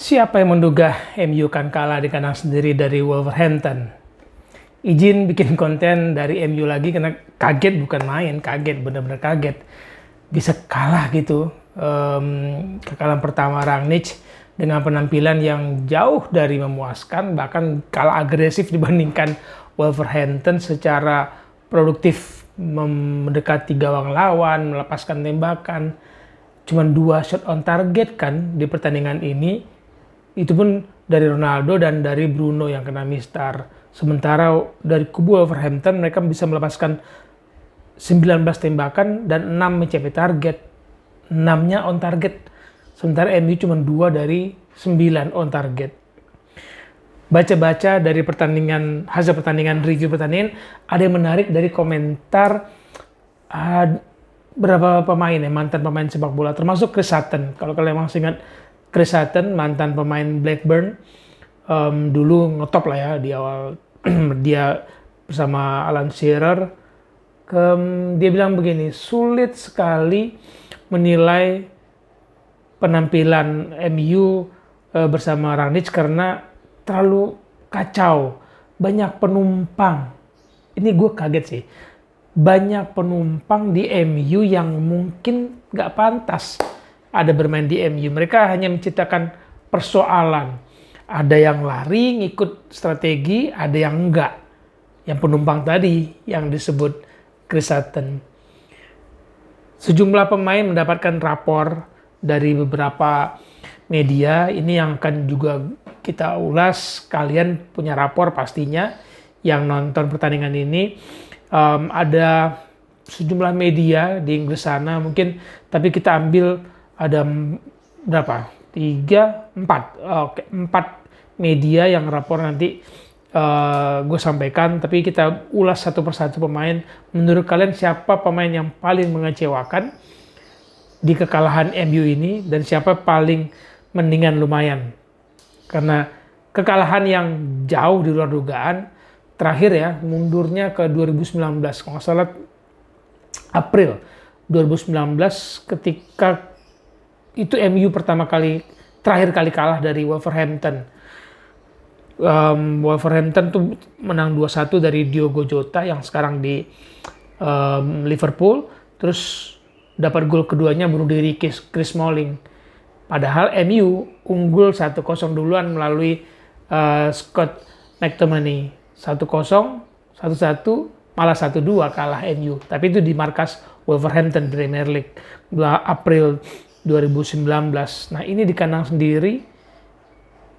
Siapa yang menduga MU kan kalah di kandang sendiri dari Wolverhampton? Izin bikin konten dari MU lagi karena kaget, bukan main, kaget, bener-bener kaget. Bisa kalah gitu. Kekalahan pertama Rangnick dengan penampilan yang jauh dari memuaskan, bahkan kalah agresif dibandingkan Wolverhampton secara produktif mendekati gawang lawan, melepaskan tembakan. Cuman 2 shot on target kan di pertandingan ini, itu pun dari Ronaldo dan dari Bruno yang kena mistar. Sementara dari kubu Wolverhampton mereka bisa melepaskan 19 tembakan dan 6 mencapai target. 6-nya on target. Sementara MU cuma 2 dari 9 on target. Baca-baca dari hasil pertandingan, review pertandingan, ada yang menarik dari komentar berapa pemain ya, mantan pemain sepak bola, termasuk Chris Sutton. Kalau kalian masih ingat Chris Sutton, mantan pemain Blackburn, dulu ngetop lah ya di awal dia bersama Alan Shearer. Dia bilang begini, sulit sekali menilai penampilan MU bersama Rangnick karena terlalu kacau, banyak penumpang. Ini gue kaget sih, banyak penumpang di MU yang mungkin gak pantas ada bermain di MU. Mereka hanya menciptakan persoalan. Ada yang lari ngikut strategi, ada yang enggak. Yang penumpang tadi yang disebut Chris Sutton. Sejumlah pemain mendapatkan rapor dari beberapa media. Ini yang akan juga kita ulas. Kalian punya rapor pastinya yang nonton pertandingan ini. Ada sejumlah media di Inggris sana mungkin, tapi kita ambil ada berapa? 3, 4 media yang rapor nanti gue sampaikan, tapi kita ulas satu persatu pemain. Menurut kalian siapa pemain yang paling mengecewakan di kekalahan MU ini dan siapa paling mendingan lumayan? Karena kekalahan yang jauh di luar dugaan, terakhir ya, mundurnya ke 2019, kalau nggak salah April 2019 ketika itu MU terakhir kali kalah dari Wolverhampton. Wolverhampton tuh menang 2-1 dari Diogo Jota yang sekarang di Liverpool, terus dapat gol keduanya bunuh diri Chris Smalling. Padahal MU unggul 1-0 duluan melalui Scott McTominay. 1-0, 1-1, malah 1-2 kalah MU. Tapi itu di markas Wolverhampton Premier League April 2019. Nah, ini di kandang sendiri,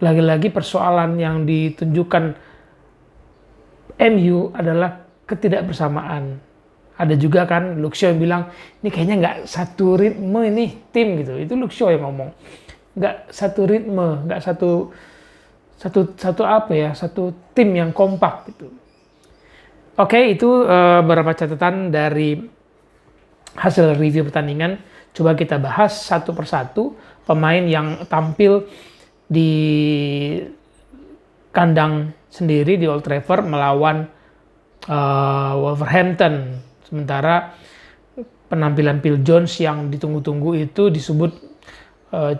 lagi-lagi persoalan yang ditunjukkan MU adalah ketidakbersamaan. Ada juga kan Luke Shaw yang bilang, ini kayaknya nggak satu ritme ini tim gitu. Itu Luke Shaw yang ngomong. Nggak satu ritme, nggak satu tim yang kompak gitu. Oke, itu beberapa catatan dari hasil review pertandingan. Coba kita bahas satu persatu pemain yang tampil di kandang sendiri di Old Trafford melawan Wolverhampton. Sementara penampilan Phil Jones yang ditunggu-tunggu itu disebut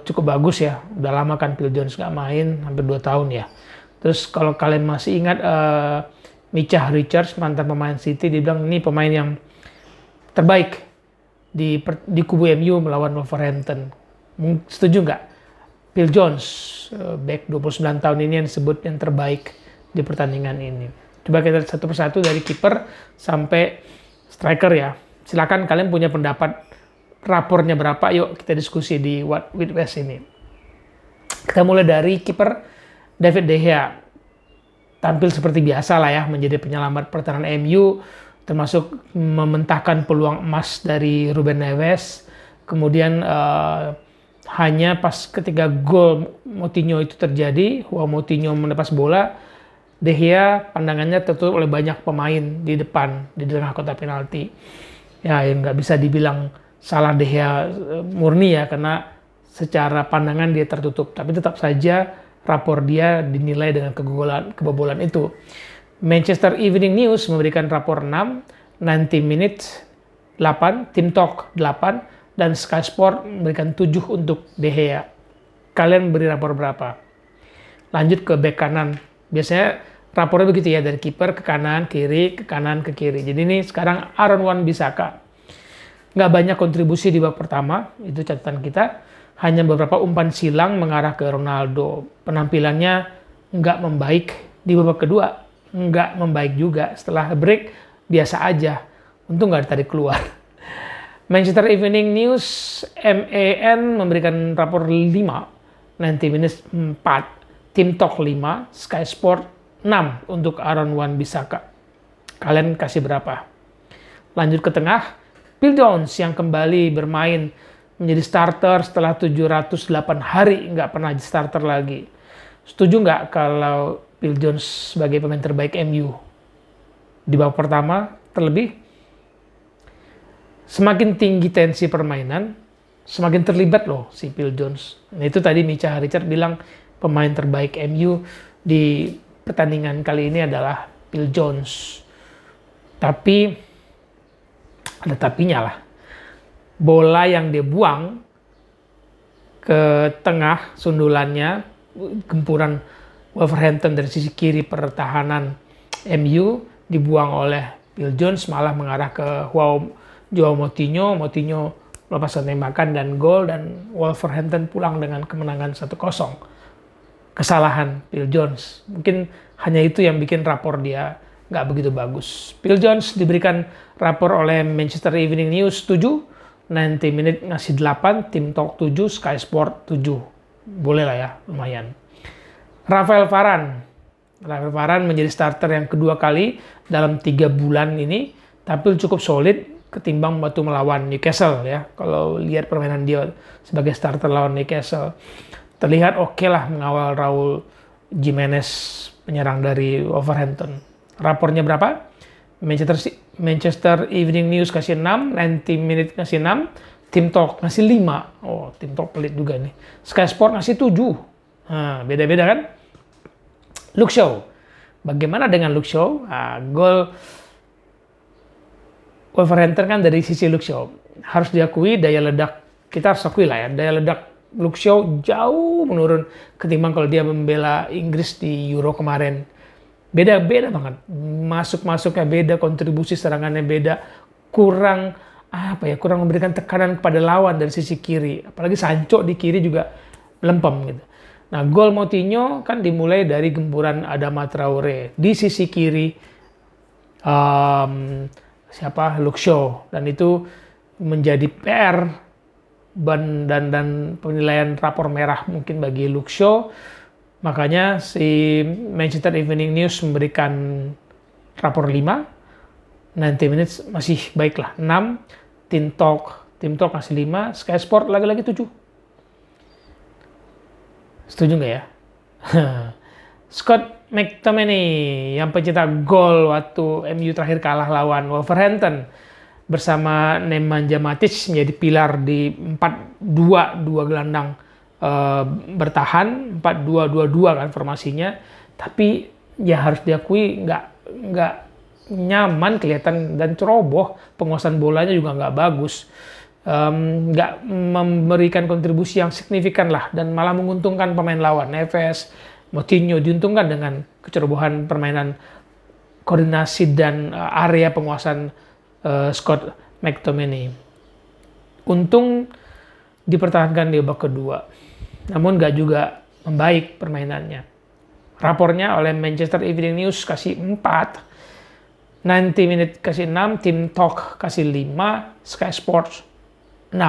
cukup bagus ya. Udah lama kan Phil Jones nggak main, hampir 2 tahun ya. Terus kalau kalian masih ingat Micah Richards, mantan pemain City, dia bilang ini pemain yang terbaik di kubu MU melawan Wolverhampton. Setuju nggak? Phil Jones, back 29 tahun ini yang disebut yang terbaik di pertandingan ini. Coba kita satu persatu dari kiper sampai striker ya. Silakan kalian punya pendapat, rapornya berapa, yuk kita diskusi di What with West ini. Kita mulai dari kiper David De Gea. Tampil seperti biasa lah ya, menjadi penyelamat pertahanan MU, termasuk mementahkan peluang emas dari Ruben Neves. Kemudian hanya pas ketika gol Moutinho itu terjadi, Moutinho melepas bola, De Gea pandangannya tertutup oleh banyak pemain di depan, di tengah kotak penalti. Ya, yang nggak bisa dibilang salah De Gea murni ya, karena secara pandangan dia tertutup. Tapi tetap saja rapor dia dinilai dengan kebobolan itu. Manchester Evening News memberikan rapor 6, 90 Minutes 8, Team Talk 8, dan Sky Sport memberikan 7 untuk De Gea. Kalian beri rapor berapa? Lanjut ke back kanan. Biasanya rapornya begitu ya, dari kiper ke kanan, kiri, ke kanan, ke kiri. Jadi ini sekarang Aaron Wan-Bissaka. Nggak banyak kontribusi di babak pertama, itu catatan kita. Hanya beberapa umpan silang mengarah ke Ronaldo. Penampilannya nggak membaik. Di babak kedua, nggak membaik juga. Setelah break, biasa aja. Untung nggak ditarik keluar. Manchester Evening News, MAN memberikan rapor 5, 90 minutes 4. Team Talk 5, Sky Sport 6 untuk Aaron Wan-Bissaka. Kalian kasih berapa? Lanjut ke tengah, Phil Jones yang kembali bermain menjadi starter setelah 708 hari nggak pernah jadi starter lagi. Setuju nggak kalau Phil Jones sebagai pemain terbaik MU? Di babak pertama terlebih, semakin tinggi tensi permainan, semakin terlibat loh si Phil Jones. Nah itu tadi Micha Richard bilang pemain terbaik MU di pertandingan kali ini adalah Phil Jones. Tapi ada tapinya lah. Bola yang dia buang ke tengah sundulannya, gempuran Wolverhampton dari sisi kiri pertahanan MU dibuang oleh Phil Jones malah mengarah ke Joao Moutinho. Moutinho melepaskan tembakan dan gol, dan Wolverhampton pulang dengan kemenangan 1-0. Kesalahan Phil Jones. Mungkin hanya itu yang bikin rapor dia nggak begitu bagus. Phil Jones diberikan rapor oleh Manchester Evening News 7, 90 Minute ngasih 8, Team Talk 7, Sky Sport 7. Boleh lah ya, lumayan. Rafael Varane menjadi starter yang kedua kali dalam 3 bulan ini, tampil cukup solid ketimbang waktu melawan Newcastle ya. Kalau lihat permainan dia sebagai starter lawan Newcastle, terlihat oke lah mengawal Raul Jimenez, penyerang dari Wolverhampton. Rapornya berapa? Manchester Evening News kasih 6, 90 Minute kasih 6, Team Talk ngasih 5. Oh, Team Talk pelit juga nih. Sky Sport ngasih 7. Nah, beda-beda kan? Luke Shaw. Bagaimana dengan Luke Shaw? Gol Wolverhampton kan dari sisi Luke Shaw. Harus diakui daya ledak, kita harus akui lah ya, daya ledak Luke Shaw jauh menurun ketimbang kalau dia membela Inggris di Euro kemarin. Beda banget. Masuknya beda, kontribusi serangannya beda. Kurang memberikan tekanan kepada lawan dari sisi kiri. Apalagi Sancho di kiri juga melempem gitu. Nah, gol Moutinho kan dimulai dari gempuran Adama Traore di sisi kiri Luke Shaw, dan itu menjadi PR dan penilaian rapor merah mungkin bagi Luke Shaw. Makanya si Manchester Evening News memberikan rapor 5, 90 Minutes masih baik lah 6, Team Talk masih 5, Sky Sport lagi-lagi 7. Setuju nggak ya? Scott McTominay yang pencetak gol waktu MU terakhir kalah lawan Wolverhampton bersama Nemanja Matic menjadi pilar di 4-2 gelandang bertahan, 4-2-2-2 kan formasinya. Tapi ya harus diakui nggak nyaman kelihatan dan ceroboh, penguasaan bolanya juga nggak bagus, nggak memberikan kontribusi yang signifikan lah, dan malah menguntungkan pemain lawan. Neves, Moutinho diuntungkan dengan kecerobohan permainan, koordinasi dan area penguasaan Scott McTominay. Untung dipertahankan di babak kedua, namun nggak juga membaik permainannya. Rapornya oleh Manchester Evening News kasih 4, 90 Minute kasih 6, Team Talk kasih 5, Sky Sports 6.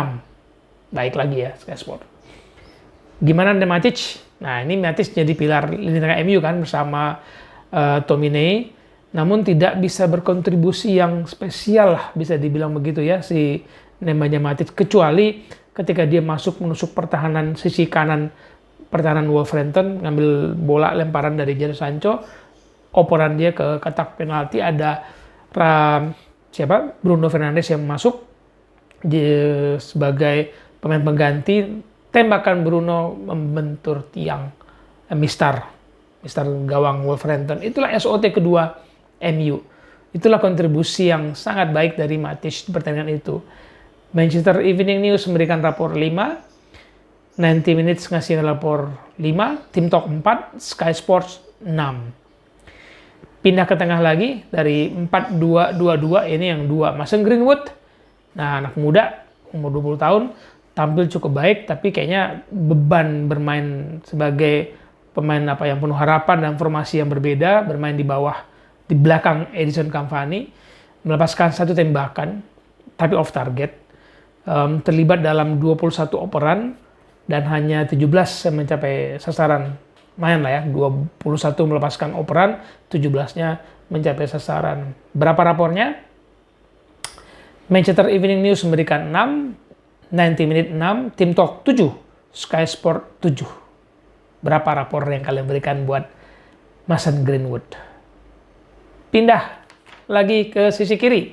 Baik lagi ya Sky Sport. Gimana dengan Matic? Nah, ini Matic jadi pilar lini tengah MU kan bersama Tominey, namun tidak bisa berkontribusi yang spesial lah, bisa dibilang begitu ya si Nemanja Matic, kecuali ketika dia menusuk pertahanan sisi kanan pertahanan Wolverhampton, ngambil bola lemparan dari Jadon Sancho, operan dia ke kotak penalti, ada Bruno Fernandes yang masuk sebagai pemain pengganti, tembakan Bruno membentur tiang Mistar gawang Wolverhampton. Itulah SOT kedua MU. Itulah kontribusi yang sangat baik dari Matic di pertandingan itu. Manchester Evening News memberikan rapor 5, 90 Minutes ngasih rapor 5, Team Talk 4, Sky Sports 6. Pindah ke tengah lagi, dari 4-2-2-2, ini yang 2 Mason Greenwood. Nah, anak muda, umur 20 tahun, tampil cukup baik, tapi kayaknya beban bermain sebagai pemain yang penuh harapan dan formasi yang berbeda, bermain di belakang Edinson Cavani, melepaskan 1 tembakan, tapi off target, terlibat dalam 21 operan, dan hanya 17 yang mencapai sasaran. Lumayan lah ya, 21 melepaskan operan, 17-nya mencapai sasaran. Berapa rapornya? Manchester Evening News memberikan 6, 90 Minute 6, Team Talk 7, Sky Sport 7. Berapa rapor yang kalian berikan buat Mason Greenwood? Pindah lagi ke sisi kiri.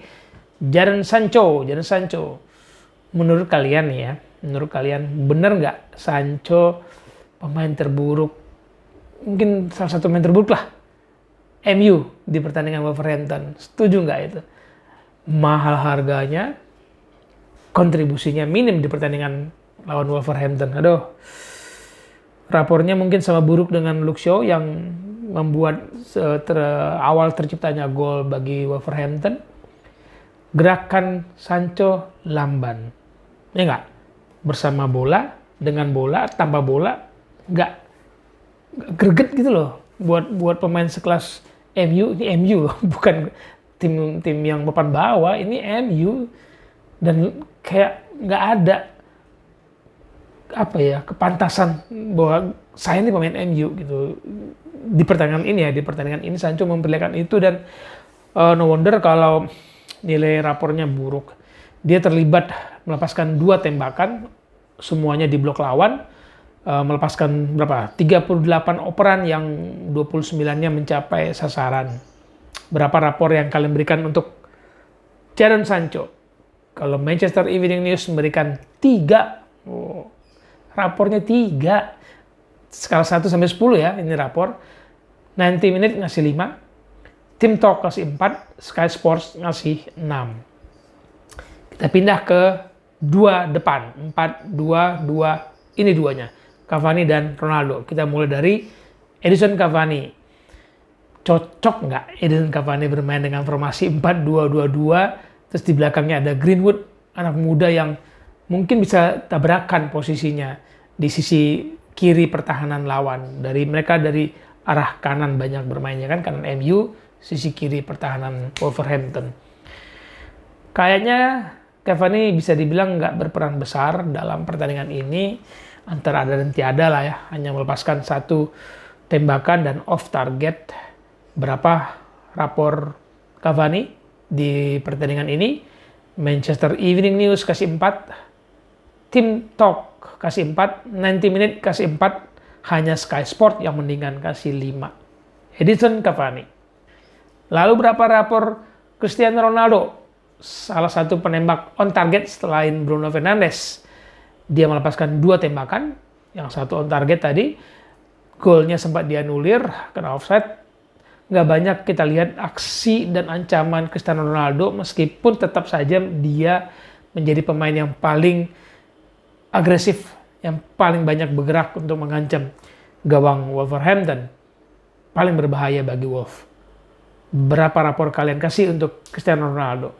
Jadon Sancho. Menurut kalian nih ya, bener nggak Sancho pemain terburuk? Mungkin salah satu pemain terburuk lah MU di pertandingan Wolverhampton. Setuju nggak itu? Mahal harganya, kontribusinya minim di pertandingan lawan Wolverhampton. Aduh, rapornya mungkin sama buruk dengan Luke Shaw yang membuat awal terciptanya gol bagi Wolverhampton. Gerakan Sancho lamban, ya nggak? Bersama bola, dengan bola, tanpa bola, nggak greget gitu loh. Buat pemain sekelas MU, ini MU loh, bukan tim yang papan bawah, ini MU. Dan kayak nggak ada kepantasan bahwa saya ini pemain MU gitu. Di pertandingan ini Sancho memperlihatkan itu, dan no wonder kalau nilai rapornya buruk. Dia terlibat melepaskan 2 tembakan, semuanya di blok lawan, melepaskan 38 operan yang 29-nya mencapai sasaran. Berapa rapor yang kalian berikan untuk Jadon Sancho? Kalau Manchester Evening News memberikan 3. Rapornya 3. Skala 1 sampai 10 ya, ini rapor. 90 Minute ngasih 5. Team Talk ngasih 4. Sky Sports ngasih 6. Kita pindah ke 2 depan. 4-2-2. Ini duanya. Cavani dan Ronaldo. Kita mulai dari Edinson Cavani. Cocok nggak Edinson Cavani bermain dengan formasi 4-2-2-2, terus di belakangnya ada Greenwood, anak muda yang mungkin bisa tabrakan posisinya di sisi kiri pertahanan lawan. Dari arah kanan banyak bermainnya kan, kanan MU, sisi kiri pertahanan Wolverhampton. Kayaknya Cavani bisa dibilang nggak berperan besar dalam pertandingan ini, antara ada dan tiada lah ya, hanya melepaskan 1 tembakan dan off target. Berapa rapor Cavani di pertandingan ini? Manchester Evening News kasih 4, Team Talk kasih 4, 90 Minute kasih 4, hanya Sky Sport yang mendingan kasih 5. Edinson Cavani. Lalu berapa rapor Cristiano Ronaldo? Salah satu penembak on target selain Bruno Fernandes. Dia melepaskan 2 tembakan, yang 1 on target tadi, golnya sempat dianulir karena offside. Nggak banyak kita lihat aksi dan ancaman Cristiano Ronaldo, meskipun tetap saja dia menjadi pemain yang paling agresif, yang paling banyak bergerak untuk mengancam gawang Wolverhampton. Paling berbahaya bagi Wolves. Berapa rapor kalian kasih untuk Cristiano Ronaldo?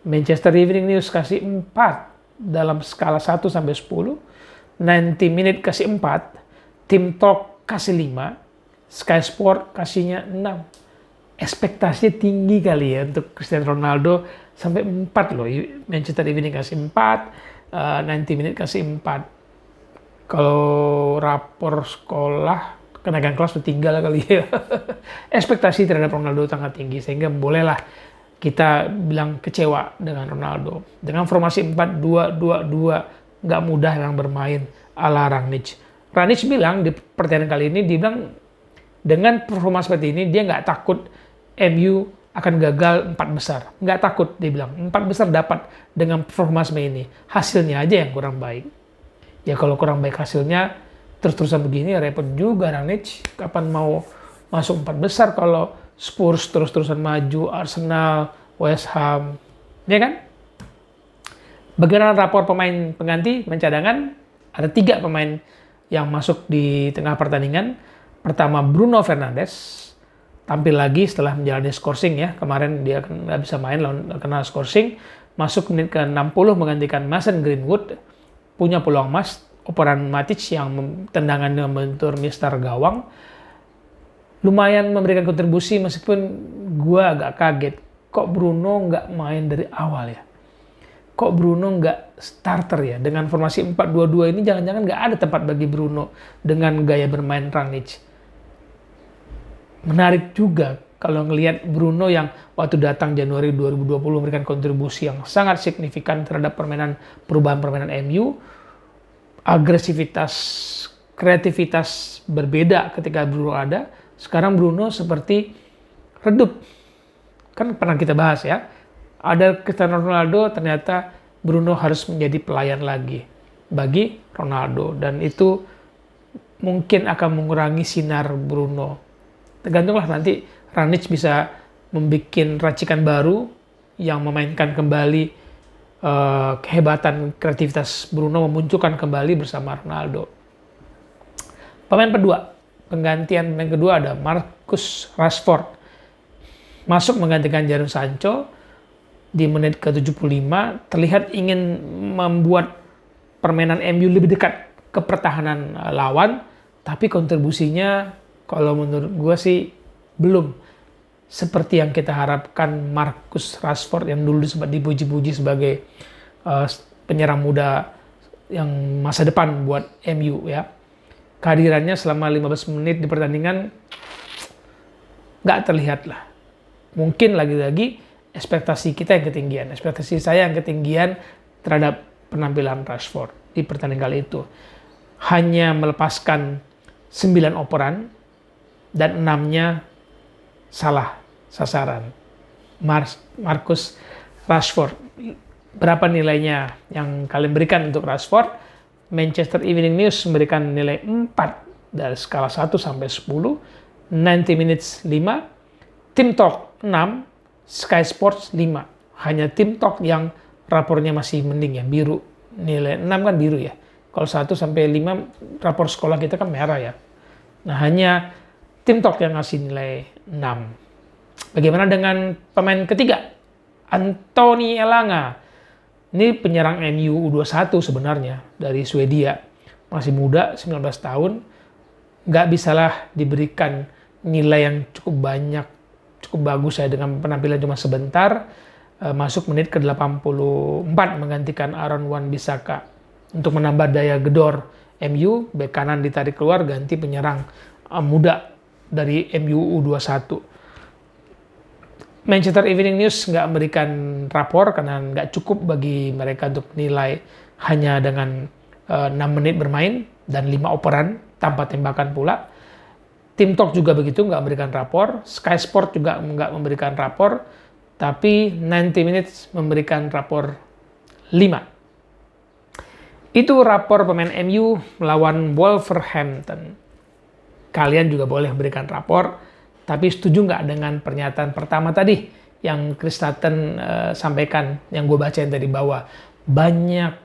Manchester Evening News kasih 4. Dalam skala 1 sampai 10, 90 Minute kasih 4, Team Talk kasih 5, Sky Sport kasihnya 6. Ekspektasinya tinggi kali ya untuk Cristiano Ronaldo, sampai 4 loh. Manchester Evening kasih 4, 90 Minute kasih 4. Kalau rapor sekolah, kenaikan kelas tinggal kali ya. Ekspektasi terhadap Ronaldo sangat tinggi, sehingga bolehlah kita bilang kecewa dengan Ronaldo. Dengan formasi 4-2-2-2, nggak mudah yang bermain ala Rangnick. Rangnick bilang di pertandingan kali ini, dia bilang dengan performa seperti ini, dia nggak takut MU akan gagal 4 besar. Nggak takut, dia bilang. 4 besar dapat dengan performa seperti ini. Hasilnya aja yang kurang baik. Ya kalau kurang baik hasilnya, terus-terusan begini, repot juga Rangnick. Kapan mau masuk 4 besar kalau Spurs terus-terusan maju, Arsenal, West Ham, ya kan? Bagaimana rapor pemain pengganti, cadangan? Ada 3 pemain yang masuk di tengah pertandingan. Pertama Bruno Fernandes, tampil lagi setelah menjalani skorsing ya. Kemarin dia nggak bisa main kena skorsing. Masuk menit ke 60 menggantikan Mason Greenwood. Punya peluang emas. Operan Matic yang tendangannya membentur Mister Gawang. Lumayan memberikan kontribusi meskipun gua agak kaget. Kok Bruno nggak main dari awal ya? Kok Bruno nggak starter ya? Dengan formasi 4-2-2 ini jangan-jangan nggak ada tempat bagi Bruno dengan gaya bermain Rangnick. Menarik juga kalau ngelihat Bruno yang waktu datang Januari 2020 memberikan kontribusi yang sangat signifikan terhadap perubahan permainan MU. Agresivitas, kreativitas berbeda ketika Bruno ada. Sekarang Bruno seperti redup. Kan pernah kita bahas ya. Ada Cristiano Ronaldo, ternyata Bruno harus menjadi pelayan lagi bagi Ronaldo. Dan itu mungkin akan mengurangi sinar Bruno. Tergantunglah nanti Rangnick bisa membuat racikan baru yang memainkan kembali kehebatan kreativitas Bruno, memunculkan kembali bersama Ronaldo. Penggantian pemain kedua ada Marcus Rashford. Masuk menggantikan Jadon Sancho di menit ke-75, terlihat ingin membuat permainan MU lebih dekat ke pertahanan lawan, tapi kontribusinya kalau menurut gue sih belum seperti yang kita harapkan. Marcus Rashford yang dulu sempat dipuji-puji sebagai penyerang muda yang masa depan buat MU ya. Kehadirannya selama 15 menit di pertandingan nggak terlihat lah. Mungkin lagi-lagi ekspektasi kita yang ketinggian, ekspektasi saya yang ketinggian terhadap penampilan Rashford di pertandingan kali itu. Hanya melepaskan 9 operan dan 6-nya salah sasaran. Marcus Rashford, berapa nilainya yang kalian berikan untuk Rashford? Manchester Evening News memberikan nilai 4 dari skala 1 sampai 10, 90 minutes 5, Team Talk 6, Sky Sports 5. Hanya Team Talk yang rapornya masih mending ya, biru. Nilai 6 kan biru ya. Kalau 1 sampai 5 rapor sekolah kita kan merah ya. Nah, hanya Team Talk yang ngasih nilai 6. Bagaimana dengan pemain ketiga? Anthony Elanga. Ini penyerang MU U21 sebenarnya dari Swedia. Masih muda, 19 tahun. Nggak bisalah diberikan nilai yang cukup banyak, cukup bagus ya dengan penampilan cuma sebentar. Masuk menit ke-84 menggantikan Aaron Wan-Bissaka. Untuk menambah daya gedor MU, bek kanan ditarik keluar ganti penyerang muda dari MU U21. Manchester Evening News nggak memberikan rapor karena nggak cukup bagi mereka untuk nilai hanya dengan 6 menit bermain dan 5 operan tanpa tembakan pula. Team Talk juga begitu, nggak memberikan rapor. Sky Sport juga nggak memberikan rapor, tapi 90 minutes memberikan rapor 5. Itu rapor pemain MU melawan Wolverhampton. Kalian juga boleh berikan rapor. Tapi setuju nggak dengan pernyataan pertama tadi yang Chris Sutton sampaikan, yang gue bacain dari bawah? Banyak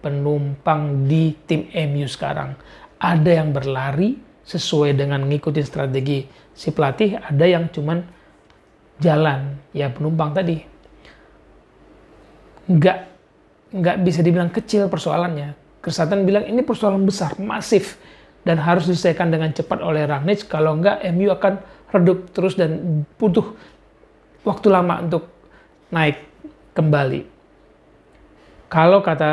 penumpang di tim MU sekarang. Ada yang berlari sesuai dengan ngikutin strategi si pelatih, ada yang cuman jalan, ya penumpang tadi. Nggak bisa dibilang kecil persoalannya. Chris Sutton bilang ini persoalan besar, masif, dan harus diselesaikan dengan cepat oleh Rangnick. Kalau enggak, MU akan redup terus dan butuh waktu lama untuk naik kembali. Kalau kata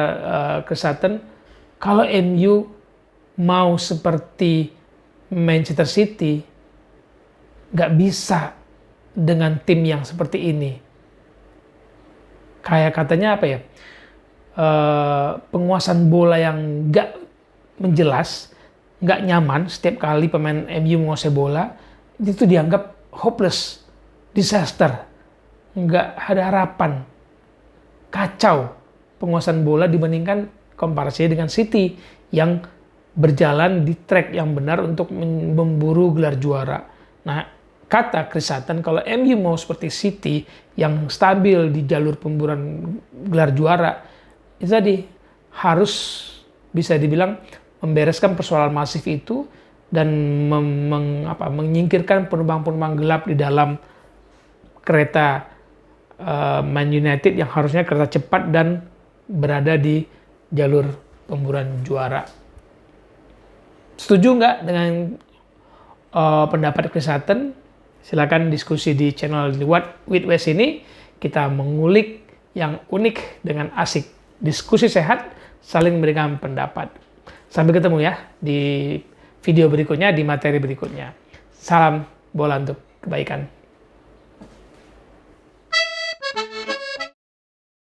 Chris Sutton, kalau MU mau seperti Manchester City, nggak bisa dengan tim yang seperti ini. Kayak katanya apa ya, penguasaan bola yang nggak menjelas, nggak nyaman. Setiap kali pemain MU menguasai bola itu dianggap hopeless, disaster, nggak ada harapan, kacau penguasaan bola dibandingkan komparasinya dengan City yang berjalan di track yang benar untuk memburu gelar juara. Nah, kata Chris Sutton, kalau MU mau seperti City yang stabil di jalur pemburuan gelar juara, itu tadi harus bisa dibilang membereskan persoalan masif itu dan menyingkirkan penumpang-penumpang gelap di dalam kereta Man United yang harusnya kereta cepat dan berada di jalur pemburuan juara. Setuju nggak dengan pendapat Chris Hutton? Silakan diskusi di channel What with West ini. Kita mengulik yang unik dengan asik. Diskusi sehat, saling memberikan pendapat. Sampai ketemu ya di video berikutnya, di materi berikutnya. Salam bola untuk kebaikan.